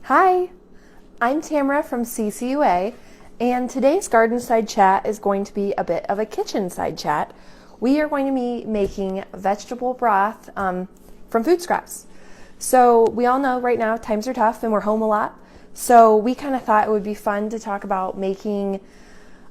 Hi, I'm Tamara from CCUA, and today's garden side chat is going to be a bit of a kitchen side chat. We are going to be making vegetable broth from food scraps. So we all know right now times are tough and we're home a lot. So we kind of thought it would be fun to talk about making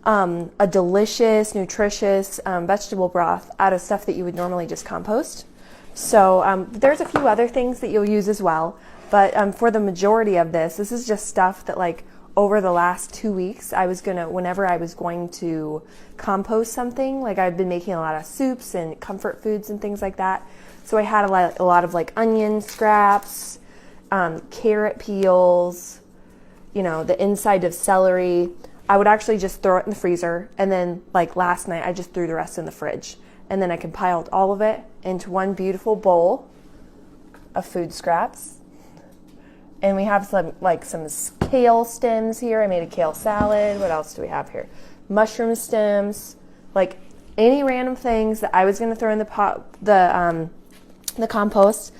a delicious, nutritious vegetable broth out of stuff that you would normally just compost. So there's a few other things that you'll use as well. But for the majority of this is just stuff that like over the last 2 weeks, whenever I was going to compost something, like I've been making a lot of soups and comfort foods and things like that. So I had a lot of like onion scraps, carrot peels, the inside of celery. I would actually just throw it in the freezer. And then like last night, I just threw the rest in the fridge. And then I compiled all of it into one beautiful bowl of food scraps. And we have some kale stems here. I made a kale salad. What else do we have here? Mushroom stems, like any random things that I was going to throw in the compost.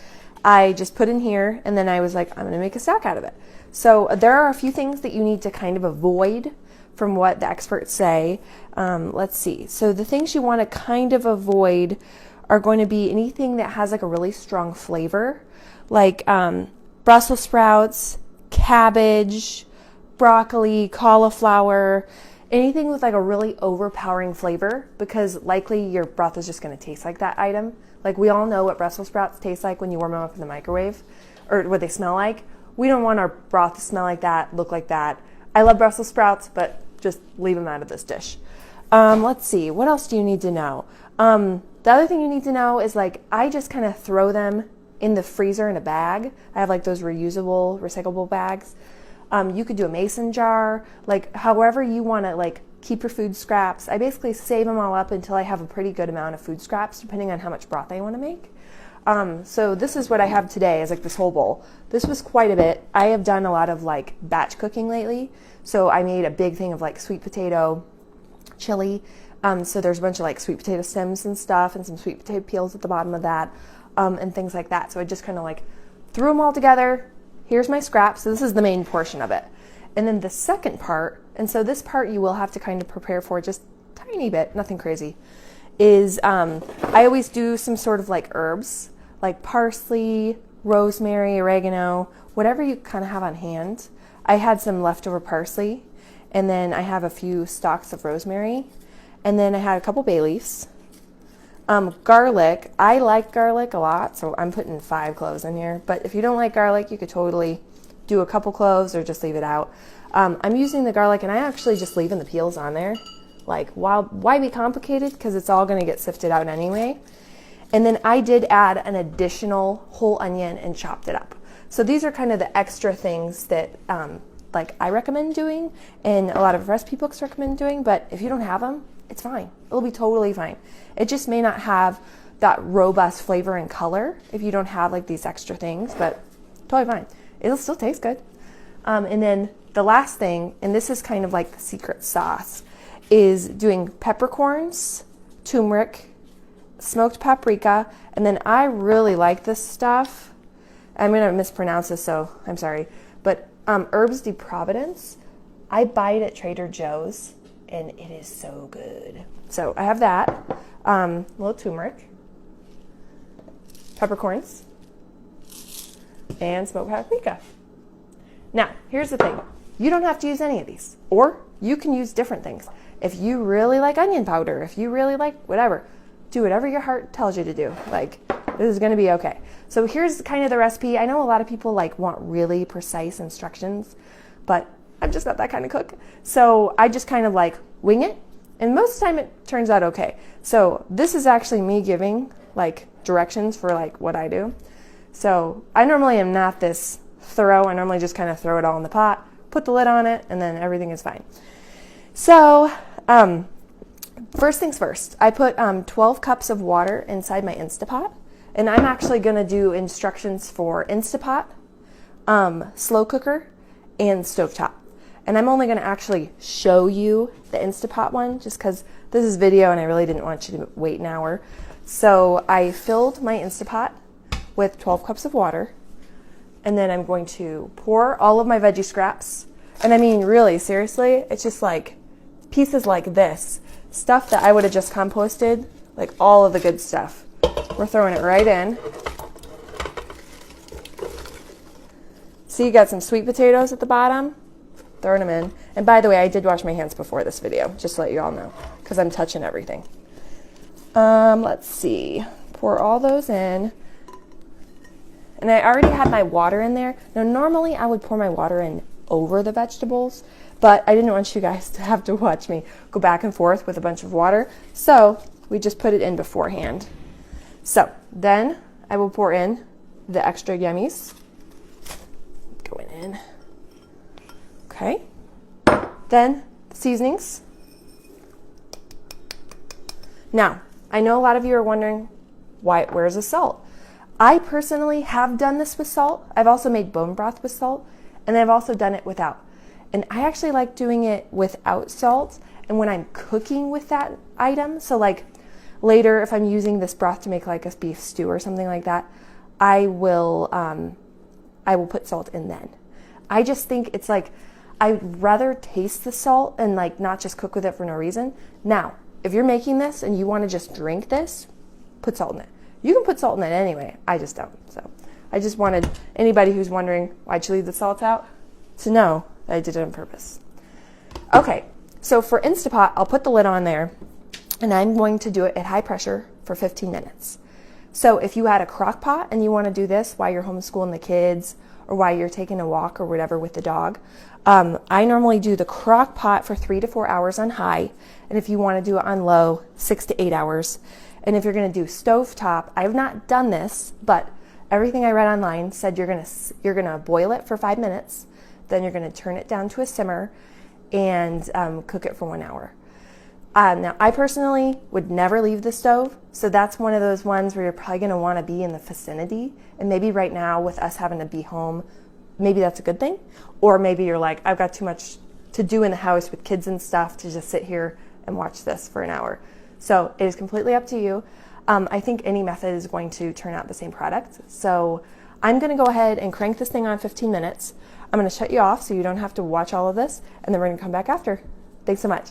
I just put in here, and then I was like, I'm going to make a stack out of it. So there are a few things that you need to kind of avoid from what the experts say. Let's see. So the things you want to kind of avoid are going to be anything that has like a really strong flavor, like Brussels sprouts, cabbage, broccoli, cauliflower, anything with like a really overpowering flavor, because likely your broth is just going to taste like that item. Like we all know what Brussels sprouts taste like when you warm them up in the microwave, or what they smell like. We don't want our broth to smell like that, look like that. I love Brussels sprouts, but just leave them out of this dish. Let's see, what else do you need to know? The other thing you need to know is like I just kind of throw them in the freezer in a bag. I have like those reusable, recyclable bags. You could do a mason jar, like however you want to like keep your food scraps. I basically save them all up until I have a pretty good amount of food scraps, depending on how much broth I want to make. So this is what I have today, is like this whole bowl. This was quite a bit. I have done a lot of like batch cooking lately. So I made a big thing of like sweet potato chili. So there's a bunch of like sweet potato stems and stuff, and some sweet potato peels at the bottom of that. And things like that. So I just kind of like threw them all together. Here's my scraps. So this is the main portion of it. And then the second part, and so this part you will have to kind of prepare for just a tiny bit, nothing crazy, is I always do some sort of like herbs, like parsley, rosemary, oregano, whatever you kind of have on hand. I had some leftover parsley, and then I have a few stalks of rosemary, and then I had a couple bay leaves. Garlic, I like garlic a lot, so I'm putting 5 cloves in here. But if you don't like garlic, you could totally do a couple cloves or just leave it out. I'm using the garlic, and I actually just leaving the peels on there. Like, why be complicated? Because it's all going to get sifted out anyway. And then I did add an additional whole onion and chopped it up. So these are kind of the extra things that like I recommend doing, and a lot of recipe books recommend doing. But if you don't have them, it's fine. It'll be totally fine. It just may not have that robust flavor and color if you don't have like these extra things, but totally fine. It'll still taste good. And then the last thing, and this is kind of like the secret sauce, is doing peppercorns, turmeric, smoked paprika, and then I really like this stuff. I'm going to mispronounce this, so I'm sorry. But Herbes de Providence, I buy it at Trader Joe's, and it is so good. So I have that, a little turmeric, peppercorns, and smoked paprika. Now, here's the thing. You don't have to use any of these, or you can use different things. If you really like onion powder, if you really like whatever, do whatever your heart tells you to do. Like, this is going to be okay. So here's kind of the recipe. I know a lot of people like want really precise instructions, but I'm just not that kind of cook. So I just kind of like wing it, and most of the time it turns out okay. So this is actually me giving like directions for like what I do. So I normally am not this thorough. I normally just kind of throw it all in the pot, put the lid on it, and then everything is fine. So first things first, I put 12 cups of water inside my Instapot, and I'm actually going to do instructions for Instapot, slow cooker, and stovetop. And I'm only going to actually show you the Instapot one just because this is video and I really didn't want you to wait an hour. So I filled my Instapot with 12 cups of water, And then I'm going to pour all of my veggie scraps. And I mean, really, seriously, it's just like pieces like this. Stuff that I would have just composted, like all of the good stuff. We're throwing it right in. See, you got some sweet potatoes at the bottom. Throwing them in. And by the way, I did wash my hands before this video, just to let you all know, because I'm touching everything. Let's see. Pour all those in. And I already had my water in there. Now, normally I would pour my water in over the vegetables, but I didn't want you guys to have to watch me go back and forth with a bunch of water. So we just put it in beforehand. So then I will pour in the extra yummies. Going in. Okay. Then the seasonings. Now, I know a lot of you are wondering, where's the salt? I personally have done this with salt. I've also made bone broth with salt, and I've also done it without. And I actually like doing it without salt, and when I'm cooking with that item, so like later if I'm using this broth to make like a beef stew or something like that, I will put salt in then. I just think it's like, I'd rather taste the salt and like not just cook with it for no reason. Now, if you're making this and you want to just drink this, put salt in it. You can put salt in it anyway. I just don't. So I just wanted anybody who's wondering why'd you leave the salt out to know that I did it on purpose. Okay, so for Instapot, I'll put the lid on there and I'm going to do it at high pressure for 15 minutes. So if you had a crock pot and you want to do this while you're homeschooling the kids or while you're taking a walk or whatever with the dog, I normally do the crock pot for 3 to 4 hours on high. And if you want to do it on low, 6 to 8 hours. And if you're going to do stovetop, I have not done this, but everything I read online said you're going to boil it for 5 minutes, then you're going to turn it down to a simmer and cook it for 1 hour. Now, I personally would never leave the stove, so that's one of those ones where you're probably going to want to be in the vicinity. And maybe right now with us having to be home, maybe that's a good thing. Or maybe you're like, I've got too much to do in the house with kids and stuff to just sit here and watch this for an hour. So it is completely up to you. I think any method is going to turn out the same product. So I'm going to go ahead and crank this thing on 15 minutes. I'm going to shut you off so you don't have to watch all of this, and then we're going to come back after. Thanks so much.